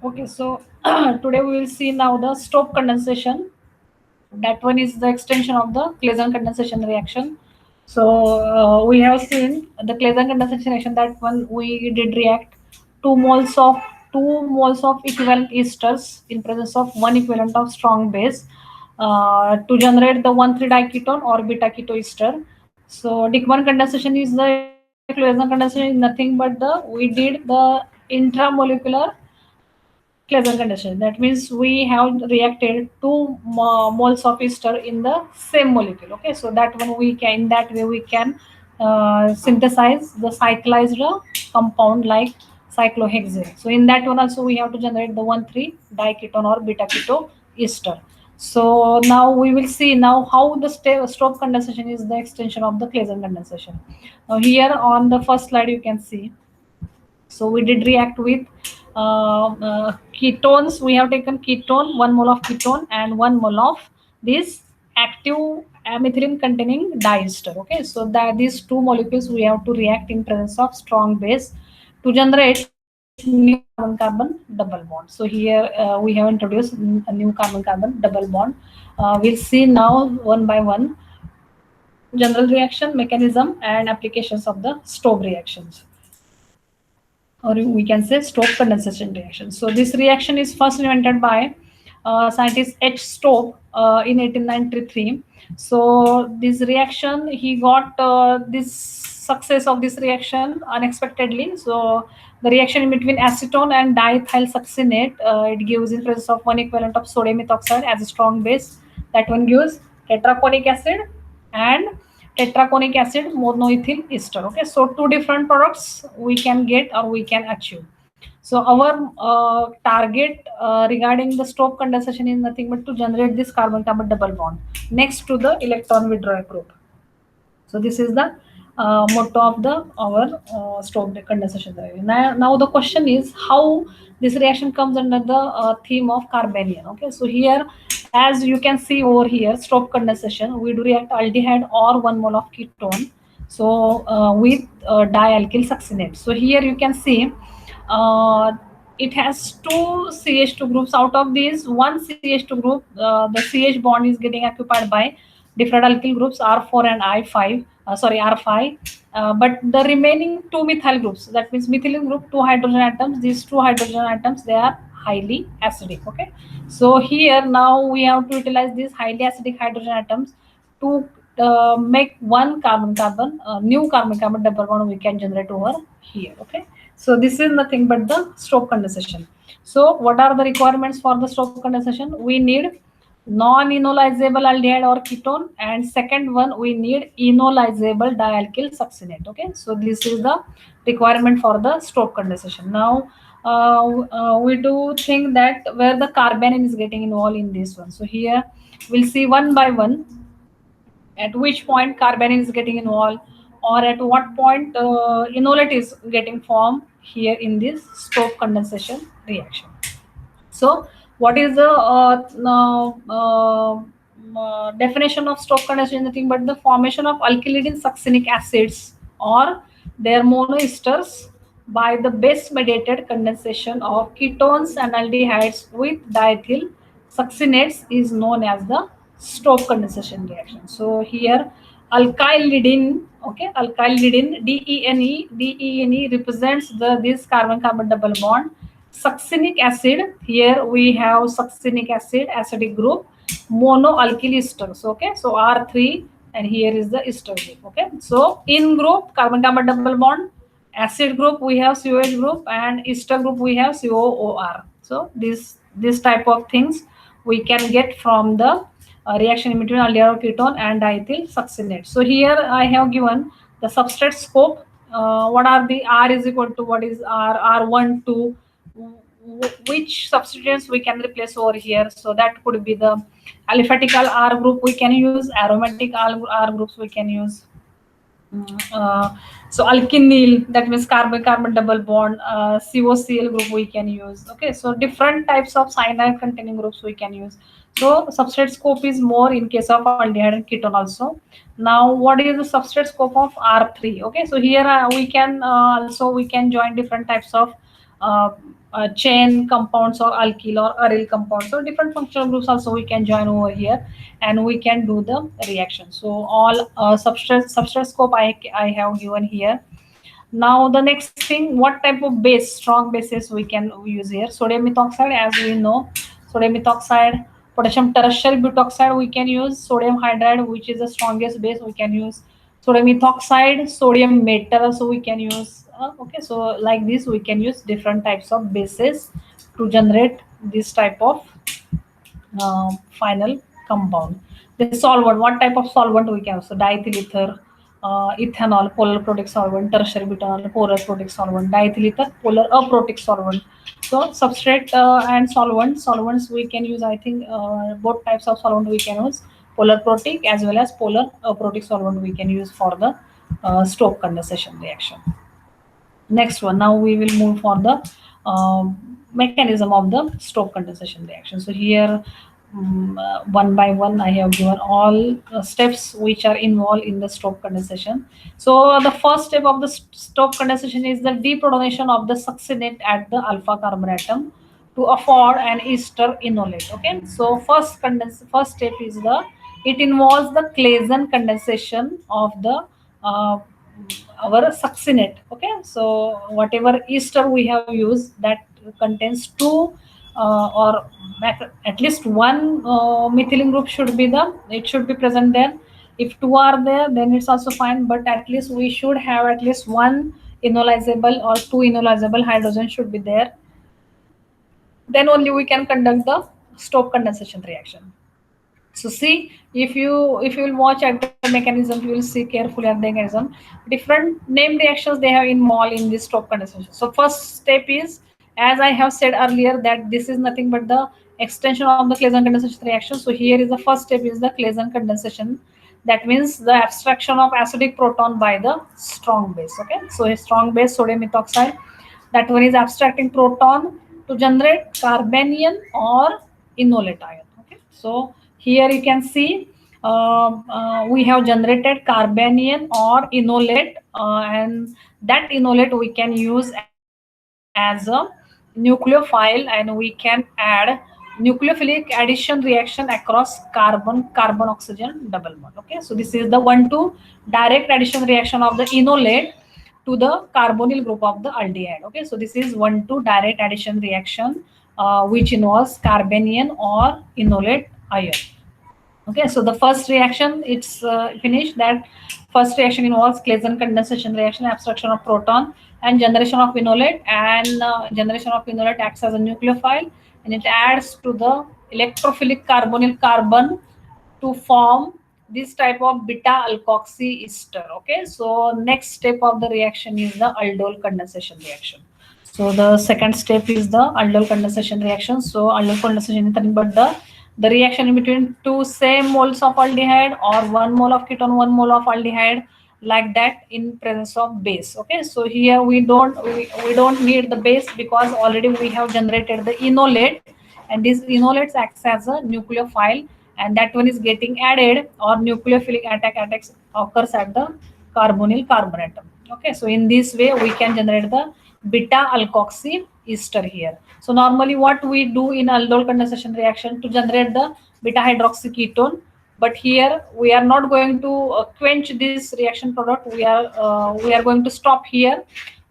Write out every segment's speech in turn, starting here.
Okay, so today we will see now the Stokes condensation. That one is the extension of the Claisen condensation reaction. So we have seen the Claisen condensation reaction. That one we did react two moles of equivalent esters in presence of one equivalent of strong base to generate the 1,3 diketone or beta ketoester. So Dickmann condensation is the Claisen condensation is nothing but we did the intramolecular Claisen condensation. That means we have reacted two moles of ester in the same molecule. Okay, so that one we can in that way we can synthesize the cyclized compound like cyclohexane. So in that one also we have to generate the 1,3 diketone or beta keto ester. So now we will see now how the Stokes condensation is the extension of the Claisen condensation. Now here on the first slide you can see, so we did react with ketones. We have taken ketone, 1 mole of ketone and 1 mole of this active methylene containing diester. Okay, so that these two molecules we have to react in presence of strong base to generate new carbon-carbon double bond. So here we have introduced a new carbon-carbon double bond. We'll see now one by one general reaction mechanism and applications of the Stokes reactions, or we can say Stokes condensation reaction. So this reaction is first invented by scientist H. Stokes in 1893. So this reaction, he got this success of this reaction unexpectedly. So the reaction in between acetone and diethyl succinate, it gives in presence of one equivalent of sodium methoxide as a strong base. That one gives tetraconic acid and tetraconic acid monoethyl ester. Okay, so two different products we can get or we can achieve. So our target regarding the Stokes condensation is nothing but to generate this carbon-carbon double bond next to the electron withdrawal group. So this is the motto of the our Stokes condensation reaction. Now the question is how this reaction comes under the theme of carbanion. Okay, so here as you can see over here, Stokes condensation, we do react aldehyde or 1 mole of ketone. So with dialkyl succinate. So here you can see uh, it has two CH2 groups. Out of these, one CH2 group, the CH bond is getting occupied by different alkyl groups R4 and I5, R5. But the remaining two methyl groups, that means methylene group, two hydrogen atoms, these two hydrogen atoms, they are highly acidic. Okay, so here now we have to utilize these highly acidic hydrogen atoms to make one carbon-carbon, new carbon-carbon double bond we can generate over here. Okay, so this is nothing but the Stokes condensation. So what are the requirements for the Stokes condensation? We need non-enolizable aldehyde or ketone, and second one we need enolizable dialkyl succinate. Okay, so this is the requirement for the Stokes condensation. Now we do think that where the carbanion is getting involved in this one. So here we'll see one by one at which point carbanion is getting involved, or at what point enolate is getting formed here in this Stokes condensation reaction. So what is the definition of Stokes condensation? Nothing but the formation of alkylidine succinic acids or their monoesters by the base mediated condensation of ketones and aldehydes with diethyl succinates is known as the Stokes condensation reaction. So here alkylidine, okay, alkylidine DENE represents the this carbon-carbon double bond. Succinic acid, here we have succinic acid acidic group, monoalkyl esters. Okay, so R3, and here is the ester group. Okay, so in group carbon-carbon double bond, acid group we have COH group, and ester group we have COOR. So this type of things we can get from the reaction in between aldehyde ketone and diethyl succinate. So here I have given the substrate scope. What are the R is equal to what is R1 2, which substituents we can replace over here. So that could be the aliphatical R group we can use, aromatic R groups we can use. So alkenyl, that means carbon-carbon double bond, COCl group we can use. Okay, so different types of cyanide containing groups we can use. So substrate scope is more in case of aldehyde and ketone also. Now what is the substrate scope of R3? Okay, so here we can also we can join different types of chain compounds or alkyl or aryl compounds. So different functional groups also we can join over here, and we can do the reaction. So all substrate scope I have given here. Now the next thing, what type of base, strong bases we can use here? Sodium methoxide, as we know, sodium methoxide, potassium tertiary butoxide we can use, sodium hydride, which is the strongest base we can use, sodium methoxide, sodium metal, so we can use. Okay, so like this we can use different types of bases to generate this type of final compound. The solvent, what type of solvent we can use? So diethyl ether, ethanol, polar protic solvent, tertiary butanol, polar protic solvent, diethyl ether, polar aprotic solvent. So substrate and solvents we can use. I think both types of solvent we can use. Polar protic as well as polar aprotic solvent we can use for the Stokes condensation reaction. Next one, now we will move for the mechanism of the Stokes condensation reaction. So here, one by one, I have given all steps which are involved in the Stokes condensation. So the first step of the Stokes condensation is the deprotonation of the succinate at the alpha carbon atom to afford an ester enolate. Okay, so first step is it involves the Claisen condensation of the uh, our succinate. Okay, so whatever ester we have used, that contains two or at least one methylene group should be it should be present there. If two are there, then it's also fine, but at least we should have at least one enolizable or two enolizable hydrogen should be there. Then only we can conduct the Stokes condensation reaction. So see, if you will watch at the mechanism, you will see carefully at the mechanism. Different name reactions they have involved in this Stokes condensation. So first step is, as I have said earlier, that this is nothing but the extension of the Claisen condensation reaction. So here is the first step is the Claisen condensation. That means the abstraction of acidic proton by the strong base. Okay, so a strong base, sodium methoxide, that one is abstracting proton to generate carbanion or enolate ion. Okay, so here you can see we have generated carbanion or enolate, and that enolate we can use as a nucleophile, and we can add nucleophilic addition reaction across carbon oxygen double bond. Okay, so this is the 1,2 direct addition reaction of the enolate to the carbonyl group of the aldehyde. Okay, so this is 1,2 direct addition reaction which involves carbanion or enolate ion. Okay, so the first reaction, it's finished. That first reaction involves Claisen condensation reaction, abstraction of proton and generation of enolate, and generation of enolate acts as a nucleophile, and it adds to the electrophilic carbonyl carbon to form this type of beta alkoxy ester. Okay, so next step of the reaction is the aldol condensation reaction. So the second step is the aldol condensation reaction. So aldol condensation is nothing but the reaction in between two same moles of aldehyde, or 1 mole of ketone, 1 mole of aldehyde, like that in presence of base. Okay, so here we don't need the base because already we have generated the enolate, and this enolate acts as a nucleophile, and that one is getting added, or nucleophilic attacks occurs at the carbonyl carbon atom. Okay, so in this way we can generate the beta alkoxy ester here. So normally what we do in aldol condensation reaction to generate the beta hydroxy ketone, but here we are not going to quench this reaction product. We are going to stop here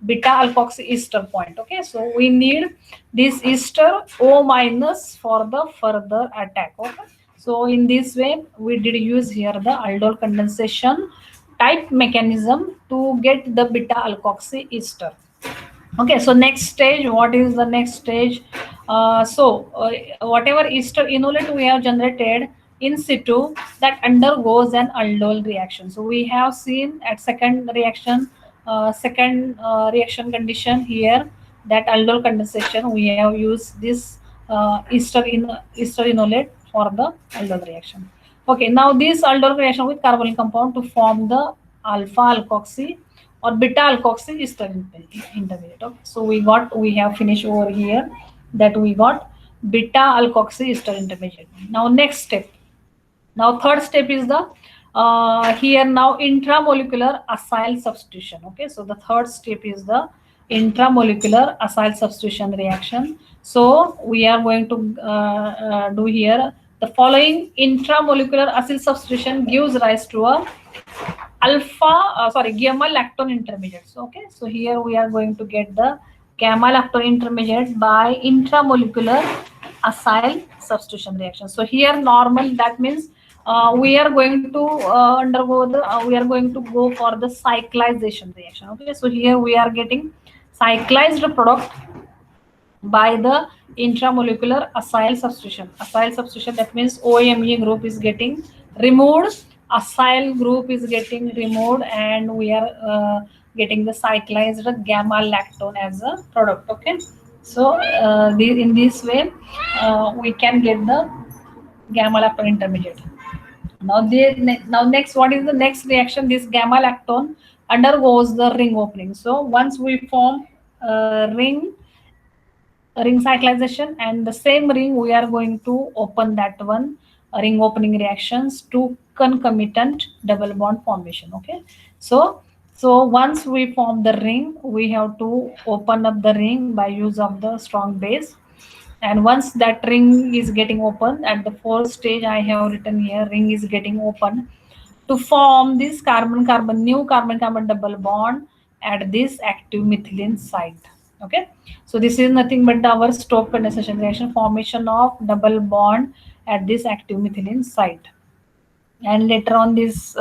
beta alkoxy ester point. Okay, so we need this ester O minus for the further attack. Okay, so in this way we did use here the aldol condensation type mechanism to get the beta alkoxy ester. Okay, so next stage, what is the next stage? Whatever ester enolate we have generated in situ, that undergoes an aldol reaction. So we have seen at second reaction condition here, that aldol condensation, we have used this ester enolate for the aldol reaction. Okay, now this aldol reaction with carbonyl compound to form the alpha alkoxy or beta alkoxy ester intermediate. Okay, so we have finished over here, that we got beta alkoxy ester intermediate. Now next step. Now third step is the here now intramolecular acyl substitution. Okay, so the third step is the intramolecular acyl substitution reaction. So we are going to do here the following intramolecular acyl substitution gives rise to a gamma lactone intermediates. Okay, so here we are going to get the gamma lactone intermediate by intramolecular acyl substitution reaction. So here normal, that means we are going to we are going to go for the cyclization reaction. Okay, so here we are getting cyclized product by the intramolecular acyl substitution. Acyl substitution, that means OMe group is getting removed, acyl group is getting removed, and we are getting the cyclized gamma lactone as a product. Okay, so in this way we can get the gamma lactone intermediate. Now next, what is the next reaction? This gamma lactone undergoes the ring opening. So once we form ring cyclization, and the same ring we are going to open that one ring opening reactions to concomitant double bond formation. Okay, so once we form the ring, we have to open up the ring by use of the strong base. And once that ring is getting open, at the fourth stage I have written here, ring is getting open to form this carbon carbon new carbon carbon double bond at this active methylene site. Okay, so this is nothing but our Stokes condensation reaction, formation of double bond at this active methylene site, and later on this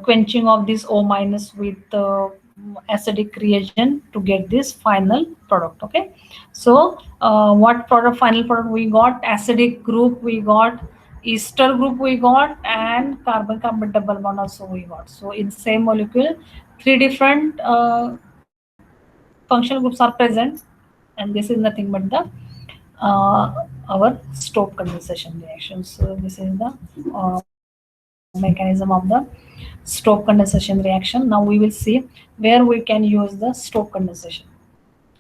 quenching of this O minus with acidic reagent to get this final product. Okay, so what product, final product we got? Acidic group we got, ester group we got, and carbon carbon double bond also we got. So in same molecule, three different functional groups are present, and this is nothing but the our Stokes condensation reaction. So this is the mechanism of the Stokes condensation reaction. Now we will see where we can use the Stokes condensation.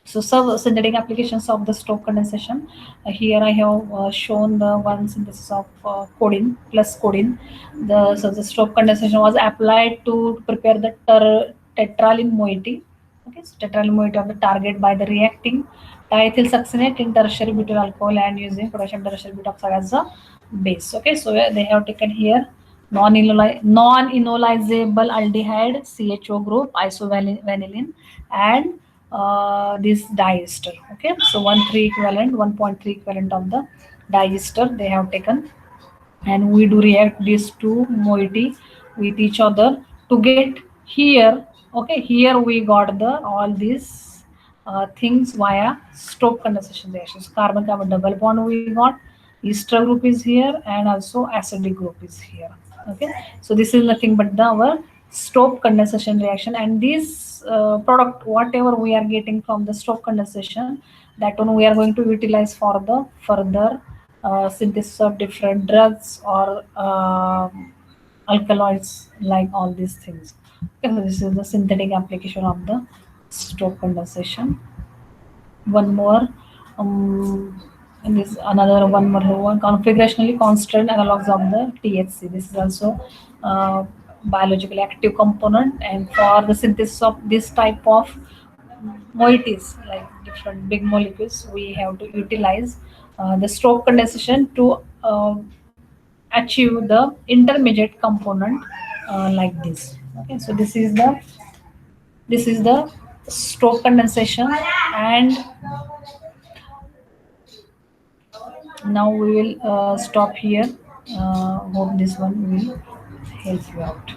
So some synthetic applications of the Stokes condensation. Here I have shown the one synthesis of codeine plus codeine. The Stokes condensation was applied to prepare the tetraline moiety. Okay, so tetraline moiety of the target by the reacting diethyl succinate in tertiary butyl alcohol and using potassium tertiary butoxide as a base. Okay, so they have taken here non-enolizable aldehyde CHO group, isovanillin, and this diester. Okay, so 1.3 equivalent of the diester they have taken, and we do react these two moiety with each other to get here. Okay, here we got the all these things via Stokes condensation reactions. Carbon carbon double bond we got, ester group is here, and also acidic group is here. Okay, so this is nothing but the our Stokes condensation reaction, and this product whatever we are getting from the Stokes condensation, that one we are going to utilize for the further synthesis of different drugs or alkaloids, like all these things. Okay, so this is the synthetic application of the Stokes condensation. One more, and this another one more one, configurationally constant analogs of the THC. This is also biologically active component, and for the synthesis of this type of moieties, like different big molecules, we have to utilize the Stokes condensation to achieve the intermediate component like this. Okay, so this is the Stokes condensation, and now we will stop here. Hope this one will help you out.